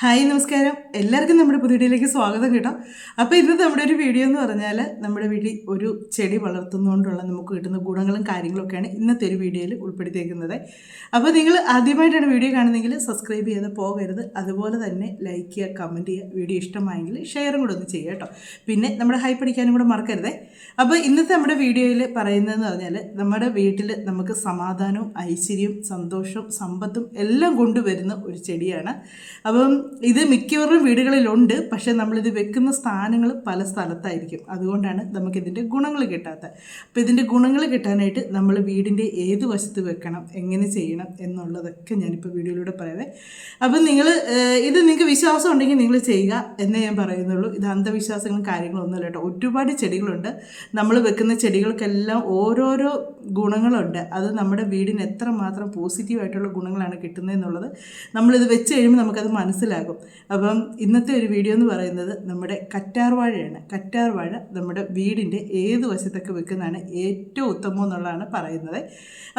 Hi നമസ്കാരം, എല്ലാവർക്കും നമ്മുടെ പുതിയ വീഡിയോയിലേക്ക് സ്വാഗതം കേട്ടോ. അപ്പോൾ ഇന്നത്തെ നമ്മുടെ ഒരു വീഡിയോ എന്ന് പറഞ്ഞാൽ നമ്മുടെ വീട്ടിൽ ഒരു ചെടി വളർത്തുന്നതുകൊണ്ടുള്ള നമുക്ക് കിട്ടുന്ന ഗുണങ്ങളും കാര്യങ്ങളൊക്കെയാണ് ഇന്നത്തെ ഒരു വീഡിയോയിൽ ഉൾപ്പെടുത്തിയിരിക്കുന്നത്. അപ്പോൾ നിങ്ങൾ ആദ്യമായിട്ടാണ് വീഡിയോ കാണുന്നതെങ്കിൽ സബ്സ്ക്രൈബ് ചെയ്ത് പോകരുത്. അതുപോലെ തന്നെ ലൈക്ക് ചെയ്യുക, കമൻറ്റ് ചെയ്യുക, വീഡിയോ ഇഷ്ടമായെങ്കിൽ ഷെയറും കൂടെ ഒന്ന് ചെയ്യുക കേട്ടോ. പിന്നെ നമ്മുടെ ഹൈപ്പ് അടിക്കാനും കൂടെ മറക്കരുതേ. അപ്പോൾ ഇന്നത്തെ നമ്മുടെ വീഡിയോയിൽ പറയുന്നതെന്ന് പറഞ്ഞാൽ നമ്മുടെ വീട്ടിൽ നമുക്ക് സമാധാനവും ഐശ്വര്യവും സന്തോഷവും സമ്പത്തും എല്ലാം കൊണ്ടുവരുന്ന ഒരു ചെടിയാണ്. അപ്പം ഇത് മിക്കവരും വീടുകളിലുണ്ട്, പക്ഷേ നമ്മളിത് വെക്കുന്ന സ്ഥാനങ്ങൾ പല സ്ഥലത്തായിരിക്കും. അതുകൊണ്ടാണ് നമുക്കിതിൻ്റെ ഗുണങ്ങൾ കിട്ടാത്തത്. അപ്പോൾ ഇതിൻ്റെ ഗുണങ്ങൾ കിട്ടാനായിട്ട് നമ്മൾ വീടിൻ്റെ ഏത് വശത്ത് വെക്കണം, എങ്ങനെ ചെയ്യണം എന്നുള്ളതൊക്കെ ഞാനിപ്പോൾ വീഡിയോയിലൂടെ പറയാവേ. അപ്പം നിങ്ങൾക്ക് വിശ്വാസം ഉണ്ടെങ്കിൽ നിങ്ങൾ ചെയ്യുക എന്നേ ഞാൻ പറയുന്നുള്ളൂ. ഇത് അന്ധവിശ്വാസങ്ങളും കാര്യങ്ങളൊന്നുമല്ല കേട്ടോ. ഒരുപാട് ചെടികളുണ്ട്. നമ്മൾ വെക്കുന്ന ചെടികൾക്കെല്ലാം ഓരോരോ ഗുണങ്ങളുണ്ട്. അത് നമ്മുടെ വീടിന് എത്രമാത്രം പോസിറ്റീവായിട്ടുള്ള ഗുണങ്ങളാണ് കിട്ടുന്നതെന്നുള്ളത് നമ്മളിത് വെച്ച് കഴിയുമ്പോൾ നമുക്കത് മനസ്സിലാകും. അപ്പം ഇന്നത്തെ ഒരു വീഡിയോ എന്ന് പറയുന്നത് നമ്മുടെ കറ്റാർ വാഴയാണ്. കറ്റാർ വാഴ നമ്മുടെ വീടിൻ്റെ ഏത് വശത്തൊക്കെ വെക്കുന്നതാണ് ഏറ്റവും ഉത്തമം എന്നുള്ളതാണ് പറയുന്നത്.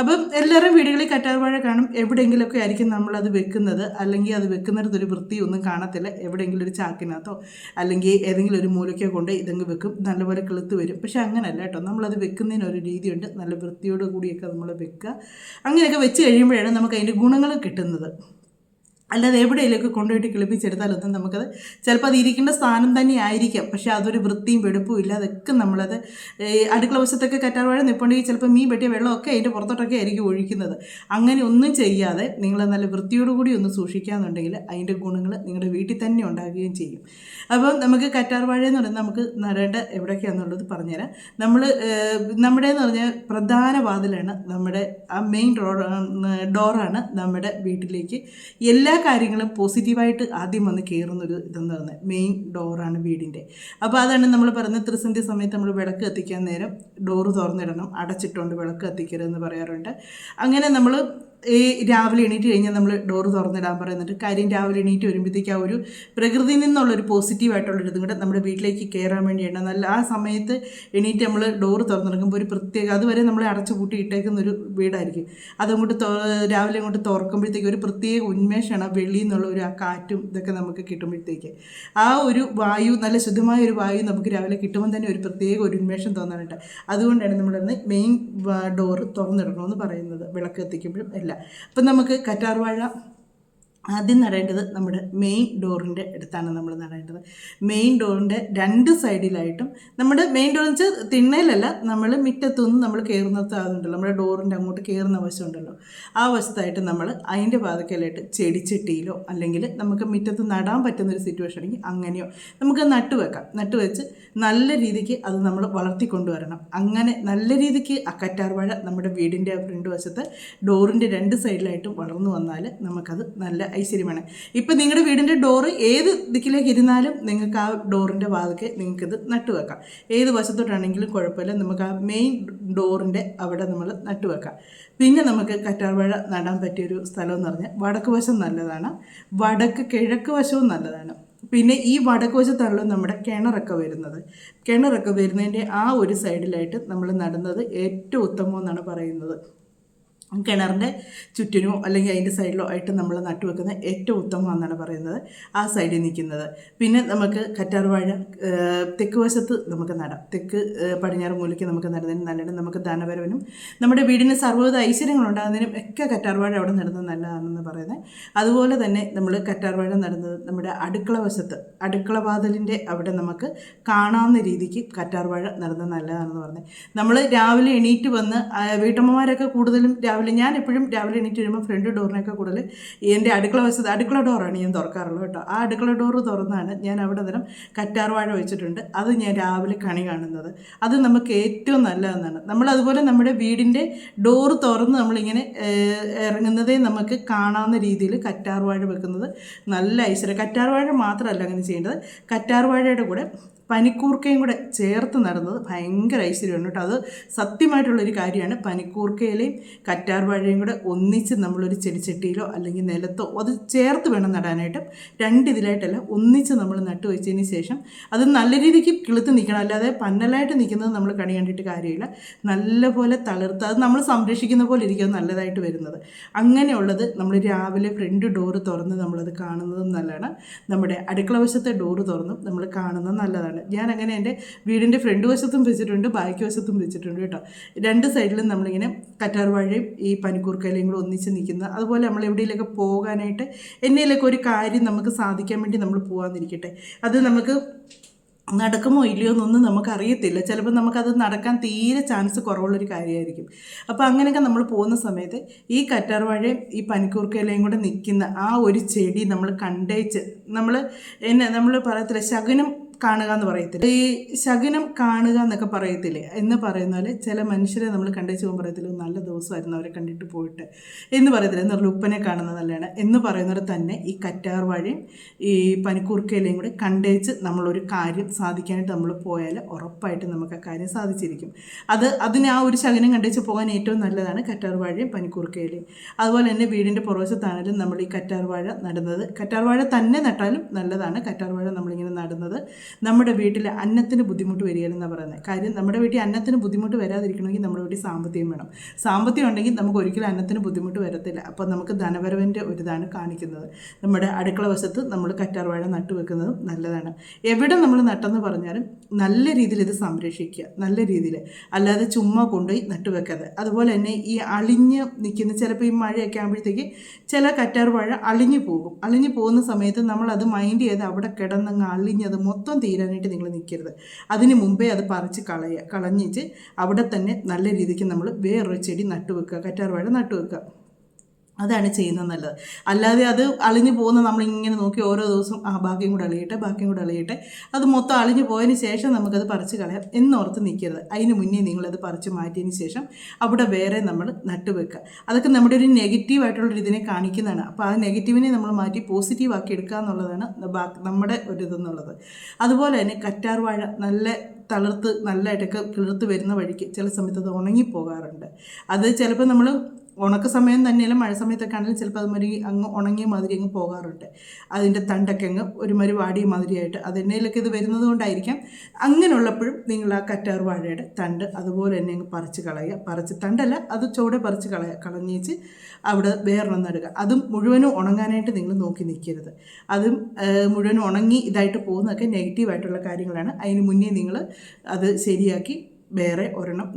അപ്പം എല്ലാവരും വീടുകളിൽ കറ്റാർ വാഴ കാണും. എവിടെയെങ്കിലുമൊക്കെ ആയിരിക്കും നമ്മളത് വെക്കുന്നത്, അല്ലെങ്കിൽ അത് വെക്കുന്നിടത്തൊരു വൃത്തിയൊന്നും കാണത്തില്ല. എവിടെയെങ്കിലും ഒരു ചാക്കിനകത്തോ അല്ലെങ്കിൽ ഏതെങ്കിലും ഒരു മൂലയ്ക്കോ കൊണ്ട് ഇതങ്ങ് വെക്കും, നല്ലപോലെ കിളുത്ത് വരും. പക്ഷെ അങ്ങനെയല്ല കേട്ടോ, നമ്മളത് വെക്കുന്നതിനൊരു രീതിയുണ്ട്. നല്ല വൃത്തിയോട് കൂടിയൊക്കെ നമ്മൾ വെക്കുക. അങ്ങനെയൊക്കെ വെച്ച് കഴിയുമ്പോഴാണ് നമുക്ക് അതിൻ്റെ ഗുണങ്ങൾ കിട്ടുന്നത്. അല്ലാതെ എവിടെയെങ്കിലുമൊക്കെ കൊണ്ടുപോയിട്ട് കിളിപ്പിച്ചെടുത്താലൊന്നും നമുക്കത് ചിലപ്പോൾ അത് ഇരിക്കേണ്ട സ്ഥാനം തന്നെ ആയിരിക്കാം, പക്ഷേ അതൊരു വൃത്തിയും വെടുപ്പും ഇല്ല. അതൊക്കെ നമ്മളത് അടുക്കള വശത്തൊക്കെ കറ്റാർ വാഴ നിൽപ്പുണ്ടെങ്കിൽ ചിലപ്പോൾ മീൻ വെട്ടിയ വെള്ളമൊക്കെ അതിൻ്റെ പുറത്തോട്ടൊക്കെ ആയിരിക്കും ഒഴിക്കുന്നത്. അങ്ങനെ ഒന്നും ചെയ്യാതെ നിങ്ങൾ നല്ല വൃത്തിയോടുകൂടി ഒന്ന് സൂക്ഷിക്കുകയെന്നുണ്ടെങ്കിൽ അതിൻ്റെ ഗുണങ്ങൾ നിങ്ങളുടെ വീട്ടിൽ തന്നെ ഉണ്ടാകുകയും ചെയ്യും. അപ്പം നമുക്ക് കറ്റാർ വാഴ എന്ന് പറയുന്നത് നമുക്ക് നടേണ്ട എവിടേക്കാണെന്നുള്ളത് പറഞ്ഞുതരാം. നമ്മുടെയെന്ന് പറഞ്ഞാൽ പ്രധാന വാതിലാണ് നമ്മുടെ ആ മെയിൻ ഡോറാണ് നമ്മുടെ വീട്ടിലേക്ക് എല്ലാ കാര്യങ്ങളും പോസിറ്റീവായിട്ട് ആദ്യം വന്ന് കയറുന്നൊരു ഇതെന്ന് പറയുന്നത് മെയിൻ ഡോറാണ് വീടിൻ്റെ. അപ്പോൾ അതാണ് നമ്മൾ പറയുന്നത്, ത്രിസന്ധ്യ സമയത്ത് നമ്മൾ വിളക്ക് കത്തിക്കാൻ നേരം ഡോറ് തുറന്നിടണം, അടച്ചിട്ടുകൊണ്ട് വിളക്ക് കത്തിക്കരുതെന്ന് പറയാറുണ്ട്. അങ്ങനെ നമ്മൾ ഈ രാവിലെ എണീറ്റ് കഴിഞ്ഞാൽ നമ്മൾ ഡോറ് തുറന്നിടാൻ പറയുന്നുണ്ട്. കാര്യം രാവിലെ എണീറ്റ് വരുമ്പോഴത്തേക്ക് ആ ഒരു പ്രകൃതിയിൽ നിന്നുള്ളൊരു പോസിറ്റീവായിട്ടുള്ളൊരു ഇതും കൂടെ നമ്മുടെ വീട്ടിലേക്ക് കയറാൻ വേണ്ടിയാണ്. നല്ല ആ സമയത്ത് എണീറ്റ് നമ്മൾ ഡോറ് തുറന്നിറങ്ങുമ്പോൾ ഒരു പ്രത്യേക, അതുവരെ നമ്മൾ അടച്ചു പൂട്ടി ഇട്ടേക്കുന്നൊരു വീടായിരിക്കും. അതങ്ങോട്ട് രാവിലെ അങ്ങോട്ട് തുറക്കുമ്പോഴത്തേക്ക് ഒരു പ്രത്യേക ഉന്മേഷമാണ്. ആ വെളിയിൽ നിന്നുള്ള ഒരു ആ കാറ്റും ഇതൊക്കെ നമുക്ക് കിട്ടുമ്പോഴത്തേക്ക് ആ ഒരു വായു, നല്ല ശുദ്ധമായ ഒരു വായു നമുക്ക് രാവിലെ കിട്ടുമ്പോൾ തന്നെ ഒരു പ്രത്യേക ഒരു ഉന്മേഷം തോന്നാനുണ്ട്. അതുകൊണ്ടാണ് നമ്മളന്ന് മെയിൻ ഡോറ് തുറന്നിടണമെന്ന് പറയുന്നത് വിളക്ക് കത്തിക്കുമ്പോഴും എല്ലാം. അപ്പം നമുക്ക് കറ്റാർ വാഴ ആദ്യം നടേണ്ടത് നമ്മുടെ മെയിൻ ഡോറിൻ്റെ അടുത്താണ് നമ്മൾ നടേണ്ടത്. മെയിൻ ഡോറിൻ്റെ രണ്ട് സൈഡിലായിട്ടും, നമ്മുടെ മെയിൻ ഡോർ എന്ന് വെച്ചാൽ തിണ്ണയിലല്ല, നമ്മൾ മുറ്റത്തുനിന്ന് നമ്മൾ കയറുന്നതാകുന്നുണ്ടല്ലോ, നമ്മുടെ ഡോറിൻ്റെ അങ്ങോട്ട് കയറുന്ന വശമുണ്ടല്ലോ, ആ വശത്തായിട്ട് നമ്മൾ അതിൻ്റെ പാതക്കലായിട്ട് ചെടിച്ചട്ടിയിലോ അല്ലെങ്കിൽ നമുക്ക് മുറ്റത്ത് നടാൻ പറ്റുന്നൊരു സിറ്റുവേഷൻ ആണെങ്കിൽ അങ്ങനെയോ നമുക്ക് നട്ടുവെച്ച് നല്ല രീതിക്ക് അത് നമ്മൾ വളർത്തിക്കൊണ്ടുവരണം. അങ്ങനെ നല്ല രീതിക്ക് ആ കറ്റാർ വാഴ നമ്മുടെ വീടിൻ്റെ ഫ്രണ്ട് വശത്ത് ഡോറിൻ്റെ രണ്ട് സൈഡിലായിട്ടും വളർന്നു വന്നാൽ നമുക്കത് നല്ല ഐശ്വര്യമാണ്. ഇപ്പം നിങ്ങളുടെ വീടിൻ്റെ ഡോറ് ഏത് ദിക്കിലേക്ക് ഇരുന്നാലും നിങ്ങൾക്ക് ആ ഡോറിൻ്റെ വാതിൽക്ക് നിങ്ങൾക്കിത് നട്ടുവെക്കാം. ഏത് വശത്തോട്ടാണെങ്കിലും കുഴപ്പമില്ല, നമുക്ക് ആ മെയിൻ ഡോറിൻ്റെ അവിടെ നമ്മൾ നട്ടുവെക്കാം. പിന്നെ നമുക്ക് കറ്റാർ വാഴ നടാൻ പറ്റിയൊരു സ്ഥലം എന്ന് പറഞ്ഞാൽ വടക്ക് വശം നല്ലതാണ്, കിഴക്ക് വശവും നല്ലതാണ്. പിന്നെ ഈ വടക്ക് വശത്താണല്ലോ നമ്മുടെ കിണറൊക്കെ വരുന്നതിൻ്റെ ആ ഒരു സൈഡിലായിട്ട് നമ്മൾ നടുന്നത് ഏറ്റവും ഉത്തമം എന്നാണ് പറയുന്നത്. കിണറിൻ്റെ ചുറ്റിനോ അല്ലെങ്കിൽ അതിൻ്റെ സൈഡിലോ ആയിട്ട് നമ്മൾ നട്ടുവെക്കുന്നത് ഏറ്റവും ഉത്തമമാണെന്നാണ് പറയുന്നത്, ആ സൈഡിൽ നിൽക്കുന്നത്. പിന്നെ നമുക്ക് കറ്റാർ വാഴ തെക്ക് വശത്ത് നമുക്ക് നടാം. തെക്ക് പടിഞ്ഞാറ് മൂലയ്ക്ക് നമുക്ക് നടുന്നതിന് നല്ലതാണ്. നമുക്ക് ധനപരവനും നമ്മുടെ വീടിന് സർവ്വവിധ ഐശ്വര്യങ്ങളുണ്ടാകുന്നതിനും ഒക്കെ കറ്റാർ വാഴ അവിടെ നടുന്നത് നല്ലതാണെന്ന് പറയുന്നത്. അതുപോലെ തന്നെ നമ്മൾ കറ്റാർ വാഴ നടുന്നത് നമ്മുടെ അടുക്കള വശത്ത്, അടുക്കള വാതിലിൻ്റെ അവിടെ നമുക്ക് കാണാവുന്ന രീതിക്ക് കറ്റാർ വാഴ നടുന്നത് നല്ലതാണെന്ന് പറഞ്ഞത്. നമ്മൾ രാവിലെ എണീറ്റ് വന്ന് വീട്ടമ്മമാരൊക്കെ കൂടുതലും ഞാൻ എപ്പോഴും രാവിലെ എണീറ്റ് വരുമ്പോൾ ഫ്രണ്ട് ഡോറിനൊക്കെ കൂടുതൽ എൻ്റെ അടുക്കള ഡോറാണ് ഞാൻ തുറക്കാറുള്ളത് കേട്ടോ. ആ അടുക്കള ഡോറ് തുറന്നാണ് ഞാൻ അവിടെ തരം കറ്റാർ വാഴ വെച്ചിട്ടുണ്ട്. അത് ഞാൻ രാവിലെ കണി കാണുന്നത്. അത് നമുക്ക് ഏറ്റവും നല്ലതെന്നാണ്. നമ്മളതുപോലെ നമ്മുടെ വീടിൻ്റെ ഡോറ് തുറന്ന് നമ്മളിങ്ങനെ ഇറങ്ങുന്നതേ നമുക്ക് കാണാവുന്ന രീതിയിൽ കറ്റാർ വാഴ വെക്കുന്നത് നല്ല ഐശ്വര്യം. കറ്റാർ വാഴ മാത്രമല്ല അങ്ങനെ ചെയ്യേണ്ടത്, കറ്റാർ വാഴയുടെ കൂടെ പനിക്കൂർക്കയും കൂടെ ചേർത്ത് നടുന്നത് ഭയങ്കര ഐശ്വര്യമാണ് കേട്ടോ. അത് സത്യമായിട്ടുള്ളൊരു കാര്യമാണ്. പനിക്കൂർക്കയിലെയും കറ്റാർ വാഴയും കൂടെ ഒന്നിച്ച് നമ്മളൊരു ചെടിച്ചട്ടിയിലോ അല്ലെങ്കിൽ നിലത്തോ അത് ചേർത്ത് വേണം നടാനായിട്ട്. രണ്ടിതിലായിട്ടല്ല, ഒന്നിച്ച് നമ്മൾ നട്ടു വെച്ചതിന് ശേഷം അത് നല്ല രീതിക്ക് കിളുത്ത് നിൽക്കണം. അല്ലാതെ പന്നലായിട്ട് നിൽക്കുന്നത് നമ്മൾ കണി കണ്ടിട്ട് കാര്യമില്ല. നല്ലപോലെ തളിർത്ത് അത് നമ്മൾ സംരക്ഷിക്കുന്ന പോലെ ഇരിക്കും നല്ലതായിട്ട് വരുന്നത്. അങ്ങനെയുള്ളത് നമ്മൾ രാവിലെ ഫ്രണ്ട് ഡോറ് തുറന്ന് നമ്മളത് കാണുന്നതും നല്ലതാണ്. നമ്മുടെ അടുക്കള വശത്തെ ഡോറ് തുറന്നും നമ്മൾ കാണുന്നത് നല്ലതാണ്. ഞാൻ അങ്ങനെ എൻ്റെ വീടിൻ്റെ ഫ്രണ്ട് വശത്തും വെച്ചിട്ടുണ്ട്, ബാക്ക് വശത്തും വെച്ചിട്ടുണ്ട് കേട്ടോ. രണ്ട് സൈഡിലും നമ്മളിങ്ങനെ കറ്റാർ വാഴയും ഈ പനിക്കൂർക്കയിലയും കൂടെ ഒന്നിച്ച് നിൽക്കുന്ന, അതുപോലെ നമ്മൾ എവിടെയെങ്കിലൊക്കെ പോകാനായിട്ട് എന്നേലൊക്കെ ഒരു കാര്യം നമുക്ക് സാധിക്കാൻ വേണ്ടി നമ്മൾ പോകാമെന്നിരിക്കട്ടെ, അത് നമുക്ക് നടക്കുമോ ഇല്ലയോ എന്നൊന്നും നമുക്കറിയത്തില്ല. ചിലപ്പോൾ നമുക്കത് നടക്കാൻ തീരെ ചാൻസ് കുറവുള്ളൊരു കാര്യമായിരിക്കും. അപ്പോൾ അങ്ങനെയൊക്കെ നമ്മൾ പോകുന്ന സമയത്ത് ഈ കറ്റാർ വാഴയും ഈ പനിക്കൂർക്കയിലയും കൂടെ നിൽക്കുന്ന ആ ഒരു ചെടി നമ്മൾ കണ്ടേച്ച് നമ്മൾ പറയത്തില്ല ശകുനം കാണുക എന്ന് പറയത്തില്ല, ഈ ശകുനം കാണുക എന്നൊക്കെ പറയത്തില്ലേ എന്ന് പറയുന്ന പോലെ ചില മനുഷ്യരെ നമ്മൾ കണ്ടേച്ച് പോകുമ്പോൾ പറയത്തില്ല നല്ല ദിവസമായിരുന്നു അവരെ കണ്ടിട്ട് പോയിട്ട് എന്ന് പറയത്തില്ല, എന്നുള്ള ഉപ്പനെ കാണുന്നത് നല്ലതാണ് എന്ന് പറയുന്നവരെ തന്നെ ഈ കറ്റാർ വാഴയും ഈ പനിക്കൂർക്കയിലയും കൂടെ കണ്ടേച്ച് നമ്മളൊരു കാര്യം സാധിക്കാനായിട്ട് നമ്മൾ പോയാൽ ഉറപ്പായിട്ട് നമുക്ക് ആ കാര്യം സാധിച്ചിരിക്കും. അതിന് ആ ഒരു ശകുനം കണ്ടേച്ച് പോകാൻ ഏറ്റവും നല്ലതാണ് കറ്റാർ വാഴയും പനിക്കൂർക്കയിലയും. അതുപോലെ തന്നെ വീടിൻ്റെ പുറവശത്താണെങ്കിലും നമ്മൾ ഈ കറ്റാർ വാഴ നടുന്നത്, കറ്റാർ വാഴ തന്നെ നട്ടാലും നല്ലതാണ്. കറ്റാർ വാഴ നമ്മളിങ്ങനെ നടുന്നത് നമ്മുടെ വീട്ടിൽ അന്നത്തിന് ബുദ്ധിമുട്ട് വരികയെന്നാണ് പറയുന്നത്. കാര്യം നമ്മുടെ വീട്ടിൽ അന്നത്തിന് ബുദ്ധിമുട്ട് വരാതിരിക്കണമെങ്കിൽ നമ്മുടെ വീട്ടിൽ സാമ്പത്തികം വേണം. സാമ്പത്തികം ഉണ്ടെങ്കിൽ നമുക്ക് ഒരിക്കലും അന്നത്തിന് ബുദ്ധിമുട്ട് വരത്തില്ല. അപ്പോൾ നമുക്ക് ധനവരവിൻ്റെ ഒരിതാണ് കാണിക്കുന്നത്. നമ്മുടെ അടുക്കള വശത്ത് നമ്മൾ കറ്റാർ വാഴ നട്ടു വെക്കുന്നതും നല്ലതാണ്. എവിടെ നമ്മൾ നട്ടെന്ന് പറഞ്ഞാലും നല്ല രീതിയിൽ ഇത് സംരക്ഷിക്കുക, നല്ല രീതിയിൽ, അല്ലാതെ ചുമ്മാ കൊണ്ടുപോയി നട്ടുവെക്കാതെ. അതുപോലെ തന്നെ ഈ അളിഞ്ഞ് നിൽക്കുന്ന ചിലപ്പോൾ ഈ മഴയൊക്കെ ആകുമ്പോഴത്തേക്ക് ചില കറ്റാർ വാഴ അളിഞ്ഞു പോകും. അളിഞ്ഞു പോകുന്ന സമയത്ത് നമ്മളത് മൈൻഡ് ചെയ്ത് അവിടെ കിടന്നങ്ങ് അളിഞ്ഞത് മൊത്തം തീരാനായിട്ട് നിങ്ങൾ നിൽക്കരുത്. അതിന് മുമ്പേ അത് പറിച്ച് കളഞ്ഞിട്ട് അവിടെ തന്നെ നല്ല രീതിക്ക് നമ്മൾ വേറൊരു ചെടി നട്ടുവെക്കുക, കറ്റാർ വാഴ നട്ടുവെക്കുക. അതാണ് ചെയ്യുന്നത് നല്ലത്. അല്ലാതെ അത് അളിഞ്ഞു പോകുന്ന നമ്മളിങ്ങനെ നോക്കി ഓരോ ദിവസവും ബാക്കിയും കൂടെ അളിയട്ടെ അത് മൊത്തം അളിഞ്ഞു പോയതിന് ശേഷം നമുക്കത് പറിച്ച് കളയാം എന്നോർത്ത് നിൽക്കരുത്. അതിന് മുന്നേ നിങ്ങളത് പറിച്ച് മാറ്റിയതിന് ശേഷം അവിടെ വേറെ നമ്മൾ നട്ടുവെക്കുക. അതൊക്കെ നമ്മുടെ ഒരു നെഗറ്റീവായിട്ടുള്ളൊരു ഇതിനെ കാണിക്കുന്നതാണ്. അപ്പോൾ ആ നെഗറ്റീവിനെ നമ്മൾ മാറ്റി പോസിറ്റീവ് ആക്കി എടുക്കുക എന്നുള്ളതാണ് നമ്മുടെ ഒരു ഇതെന്നുള്ളത്. അതുപോലെ തന്നെ കറ്റാർ വാഴ നല്ല തളിർത്ത് നല്ലതായിട്ടൊക്കെ കിളിർത്ത് വരുന്ന വഴിക്ക് ചില സമയത്ത് അത് ഉണങ്ങിപ്പോകാറുണ്ട്. അത് ചിലപ്പോൾ നമ്മൾ ഉണക്ക സമയം തന്നെയല്ല, മഴ സമയത്തൊക്കെ ആണെങ്കിലും ചിലപ്പോൾ അതുമാതിരി അങ്ങ് ഉണങ്ങിയ മാതിരി അങ്ങ് പോകാറുണ്ട്. അതിൻ്റെ തണ്ടൊക്കെ അങ്ങ് ഒരുമാതിരി വാടിയ മാതിരിയായിട്ട് അതെന്നേലൊക്കെ ഇത് വരുന്നത് കൊണ്ടായിരിക്കാം. അങ്ങനെയുള്ളപ്പോഴും നിങ്ങൾ ആ കറ്റാർ വാഴയുടെ തണ്ട് അതുപോലെ തന്നെ അങ്ങ് പറിച്ച് കളയുക. തണ്ടല്ല, അത് ചുവടെ പറിച്ച് കളഞ്ഞേച്ച് അവിടെ വേറൊന്നും നടുക. അതും മുഴുവനും ഉണങ്ങാനായിട്ട് നിങ്ങൾ നോക്കി നിൽക്കരുത്. അതും മുഴുവനും ഉണങ്ങി ഇതായിട്ട് പോകുന്നതൊക്കെ നെഗറ്റീവായിട്ടുള്ള കാര്യങ്ങളാണ്. അതിന് മുന്നേ നിങ്ങൾ അത് ശരിയാക്കി വേറെ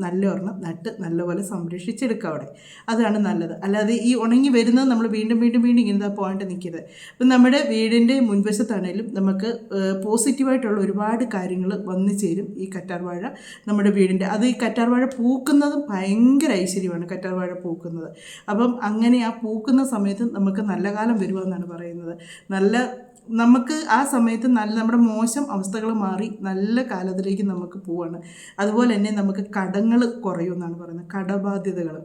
നല്ല ഒരെണ്ണം നട്ട് നല്ലപോലെ സംരക്ഷിച്ചെടുക്കുക അവിടെ. അതാണ് നല്ലത്. അല്ലാതെ ഈ ഉണങ്ങി വരുന്നത് നമ്മൾ വീണ്ടും ഇങ്ങനെ പോകാണ്ട് നിൽക്കരുത്. അപ്പം നമ്മുടെ വീടിൻ്റെ മുൻവശത്താണേലും നമുക്ക് പോസിറ്റീവായിട്ടുള്ള ഒരുപാട് കാര്യങ്ങൾ വന്നു ചേരും ഈ കറ്റാർ വാഴ നമ്മുടെ വീടിൻ്റെ. അത് ഈ കറ്റാർ വാഴ പൂക്കുന്നതും ഭയങ്കര ഐശ്വര്യമാണ് കറ്റാർ വാഴ പൂക്കുന്നത്. അപ്പം അങ്ങനെ ആ പൂക്കുന്ന സമയത്ത് നമുക്ക് നല്ല കാലം വരുമെന്നാണ് പറയുന്നത്. നമുക്ക് ആ സമയത്ത് നമ്മുടെ മോശം അവസ്ഥകൾ മാറി നല്ല കാലത്തിലേക്ക് നമുക്ക് പോവാണ്. അതുപോലെ തന്നെ നമുക്ക് കടങ്ങൾ കുറയുമെന്നാണ് പറയുന്നത്, കടബാധ്യതകൾ.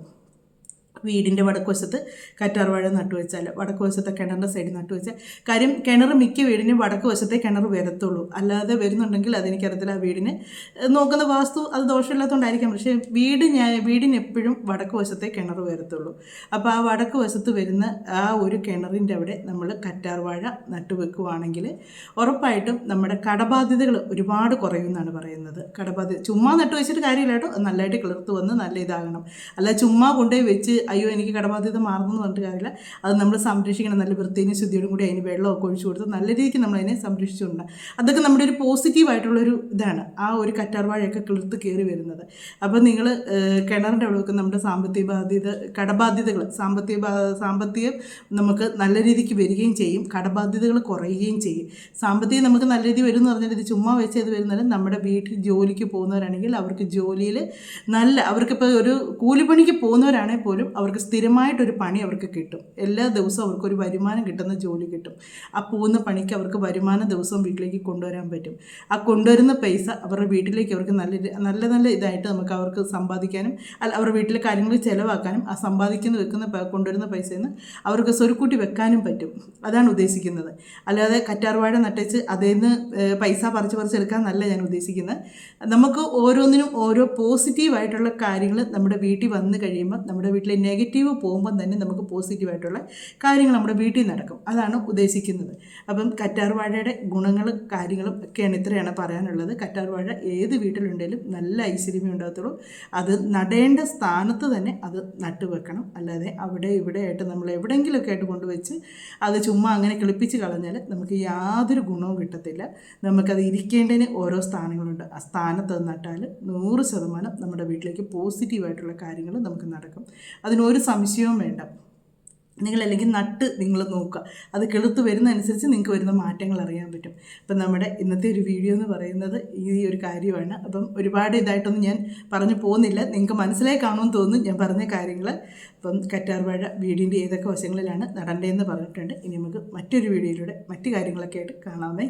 വീടിൻ്റെ വടക്കുവശത്ത് കറ്റാർ വാഴ നട്ടുവെച്ചാൽ, വടക്ക് വശത്തെ കിണറിൻ്റെ സൈഡിൽ നട്ടുവെച്ചാൽ, കാര്യം കിണർ മിക്ക വീടിനും വടക്ക് വശത്തെ കിണർ വരത്തുള്ളൂ. അല്ലാതെ വരുന്നുണ്ടെങ്കിൽ അതെനിക്കറിയത്തില്ല, ആ വീടിന് നോക്കുന്ന വാസ്തു അത് ദോഷമില്ലാത്തതുകൊണ്ടായിരിക്കാം. പക്ഷേ വീടിന് എപ്പോഴും വടക്ക് വശത്തെ കിണർ വരത്തുള്ളൂ. അപ്പോൾ ആ വടക്ക് വശത്ത് വരുന്ന ആ ഒരു കിണറിൻ്റെ അവിടെ നമ്മൾ കറ്റാർ വാഴ നട്ടുവെക്കുവാണെങ്കിൽ ഉറപ്പായിട്ടും നമ്മുടെ കടബാധ്യതകൾ ഒരുപാട് കുറയുമെന്നാണ് പറയുന്നത്. ചുമ്മാ നട്ടുവെച്ചിട്ട് കാര്യമില്ല കേട്ടോ, നല്ലതായിട്ട് കിളിർത്ത് വന്ന് നല്ല ഇതാകണം. അല്ല ചുമ്മാ കൊണ്ടുപോയി വെച്ച് അയ്യോ എനിക്ക് കടബാധ്യത മാറുന്നു പറഞ്ഞിട്ട് കാര്യമില്ല. അത് നമ്മൾ സംരക്ഷിക്കണം. നല്ല വൃത്തിയും ശുദ്ധിയോടും കൂടി അതിന് വെള്ളമൊക്കെ ഒഴിച്ചു കൊടുത്ത് നല്ല രീതിക്ക് നമ്മളതിനെ സംരക്ഷിച്ചുകൊണ്ട് അതൊക്കെ നമ്മുടെ ഒരു പോസിറ്റീവായിട്ടുള്ളൊരു ഇതാണ് ആ ഒരു കറ്റാർ വാഴയൊക്കെ കിളിർത്ത് കയറി വരുന്നത്. അപ്പോൾ നിങ്ങൾ കിണറിൻ്റെ അവിടെയൊക്കെ നമ്മുടെ കടബാധ്യതകൾ സാമ്പത്തികം നമുക്ക് നല്ല രീതിക്ക് വരികയും ചെയ്യും, കടബാധ്യതകൾ കുറയുകയും ചെയ്യും. സാമ്പത്തികം നമുക്ക് നല്ല രീതി വരും എന്ന് പറഞ്ഞാൽ ഇത് ചുമ്മാ വെച്ച് ഇത് വരുന്നത് നമ്മുടെ വീട്ടിൽ ജോലിക്ക് പോകുന്നവരാണെങ്കിൽ അവർക്ക് ജോലിയിൽ അവർക്കിപ്പോൾ ഒരു കൂലിപ്പണിക്ക് പോകുന്നവരാണെങ്കിൽ പോലും അവർക്ക് സ്ഥിരമായിട്ടൊരു പണി അവർക്ക് കിട്ടും. എല്ലാ ദിവസവും അവർക്കൊരു വരുമാനം കിട്ടുന്ന ജോലി കിട്ടും. ആ പോകുന്ന പണിക്ക് അവർക്ക് വരുമാനം ദിവസവും വീട്ടിലേക്ക് കൊണ്ടുവരാൻ പറ്റും. ആ കൊണ്ടുവരുന്ന പൈസ അവരുടെ വീട്ടിലേക്ക് അവർക്ക് നല്ല നല്ല ഇതായിട്ട് നമുക്ക് അവർക്ക് സമ്പാദിക്കാനും അവരുടെ വീട്ടിലെ കാര്യങ്ങൾ ചിലവാക്കാനും ആ കൊണ്ടുവരുന്ന പൈസയിൽ നിന്ന് അവർക്ക് സ്വരുക്കൂട്ടി വെക്കാനും പറ്റും. അതാണ് ഉദ്ദേശിക്കുന്നത്. അല്ലാതെ കറ്റാർവാഴ നട്ടേച്ച് അതിൽ നിന്ന് പൈസ പറിച്ചെടുക്കാനല്ല ഞാൻ ഉദ്ദേശിക്കുന്നത്. നമുക്ക് ഓരോന്നിനും ഓരോ പോസിറ്റീവായിട്ടുള്ള കാര്യങ്ങൾ നമ്മുടെ വീട്ടിൽ വന്നു കഴിയുമ്പോൾ നമ്മുടെ വീട്ടിലെ നെഗറ്റീവ് പോകുമ്പം തന്നെ നമുക്ക് പോസിറ്റീവായിട്ടുള്ള കാര്യങ്ങൾ നമ്മുടെ വീട്ടിൽ നടക്കും. അതാണ് ഉദ്ദേശിക്കുന്നത്. അപ്പം കറ്റാർവാഴയുടെ ഗുണങ്ങളും കാര്യങ്ങളും ഒക്കെയാണ് ഇത്രയാണ് പറയാനുള്ളത്. കറ്റാർവാഴ ഏത് വീട്ടിലുണ്ടെങ്കിലും നല്ല ഐശ്വര്യമേ ഉണ്ടാകത്തുള്ളൂ. അത് നടേണ്ട സ്ഥാനത്ത് തന്നെ അത് നട്ടുവെക്കണം. അല്ലാതെ അവിടെ ഇവിടെ ആയിട്ട് നമ്മൾ എവിടെയെങ്കിലുമൊക്കെ ആയിട്ട് കൊണ്ടുവച്ച് അത് ചുമ്മാ അങ്ങനെ കിളിപ്പിച്ച് കളഞ്ഞാൽ നമുക്ക് യാതൊരു ഗുണവും കിട്ടത്തില്ല. നമുക്കത് ഇരിക്കേണ്ടതിന് ഓരോ സ്ഥാനങ്ങളുണ്ട്. ആ സ്ഥാനത്ത് നട്ടാൽ 100% നമ്മുടെ വീട്ടിലേക്ക് പോസിറ്റീവായിട്ടുള്ള കാര്യങ്ങൾ നമുക്ക് നടക്കും. അതിനൊരു സംശയവും വേണ്ട. നിങ്ങളല്ലെങ്കിൽ നിങ്ങൾ നോക്കുക. അത് കിളുത്ത് വരുന്നതനുസരിച്ച് നിങ്ങൾക്ക് വരുന്ന മാറ്റങ്ങൾ അറിയാൻ പറ്റും. അപ്പം നമ്മുടെ ഇന്നത്തെ ഒരു വീഡിയോ എന്ന് പറയുന്നത് ഈ ഒരു കാര്യമാണ്. അപ്പം ഒരുപാട് ഇതായിട്ടൊന്നും ഞാൻ പറഞ്ഞു പോകുന്നില്ല. നിങ്ങൾക്ക് മനസ്സിലായി കാണുമെന്ന് തോന്നുന്നു ഞാൻ പറഞ്ഞ കാര്യങ്ങൾ. അപ്പം കറ്റാർവാഴ വീടിൻ്റെ ഏതൊക്കെ വശങ്ങളിലാണ് നടേണ്ടതെന്ന് പറഞ്ഞിട്ടുണ്ട്. ഇനി നമുക്ക് മറ്റൊരു വീഡിയോയിലൂടെ മറ്റു കാര്യങ്ങളൊക്കെ ആയിട്ട് കാണാമേ.